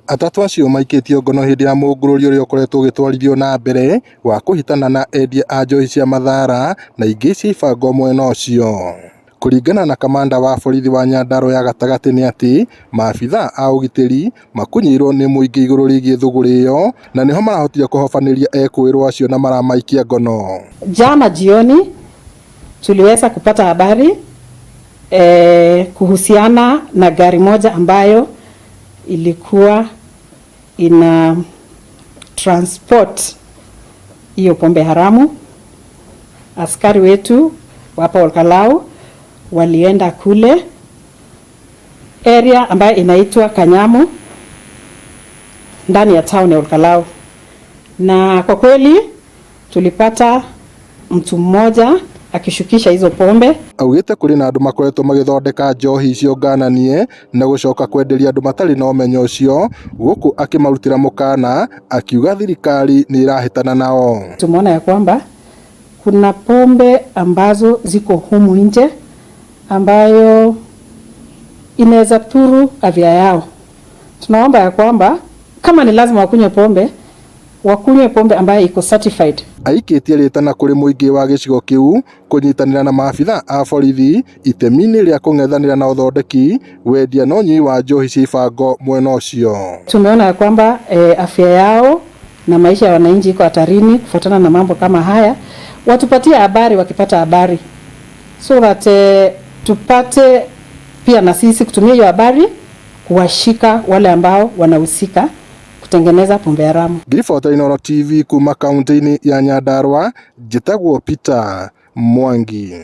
Atatũ acio maikĩtio ngono hĩndĩ ya mũngũrũrio ũrĩa ũkoretwo ũgĩtwarithio na mbere wa kũhĩtana na endia a njohi cia mathaara na ingĩ cia ibango mwena ũcio. Kũringana na kamanda wa borithi wa Nyandarua ya gatagatĩ nĩ atĩ maabithaa a ũgitĩri makũnyĩirwo nĩ mũingĩ igũrũ rĩgiĩ thũgũrĩ ĩyo na nĩho marahotire kũhobanĩria ekũĩrwo acio na maramaikia ngono. Jana jioni tuliweza kupata habari kuhusiana na gari moja ambayo ilikuwa ina transport hiyo pombe haramu. Askari wetu hapa Ol-Kalou walienda kule area ambayo inaitwa Kanyamu ndani ya town ya Ol-Kalou, na kwa kweli tulipata mtu mmoja akishukisha hizo pombe. Augĩte kũrĩ na andũ makoretwo magĩthondeka njohi icio ngananie na gũcoka kwenderia andũ matarĩ na ũmenyo ũcio, gũkũ akĩmarutĩra mũkana akiuga thirikari nĩ ĩrahĩtana nao. Tumeona ya kwamba kuna pombe ambazo ziko humu nje ambayo inaweza dhuru afya yao. Tunaomba ya kwamba kama ni lazima wakunywe pombe ambayo iko certified. Aikĩtie rĩtana kũrĩ mũingĩ wa gĩcigo kĩu kũnyitanĩra na maabithaa a borithi itemi-inĩ rĩa kũng'ethanĩra na ũthondeki, wendia na ũnyui wa njohi cia ibango mwena ũcio. Tumeona ya kwamba afya yao na maisha ya wananchi iko hatarini kufuatana na mambo kama haya. Watupatie habari wakipata habari, so that tupate pia na sisi kutumia hiyo habari kuwashika wale ambao wanahusika kutengeneza pombe haramu. Ngiriboti Inooro TV kuma kaunti-inĩ ya Nyandarua, njĩtagwo Peter Mwangi.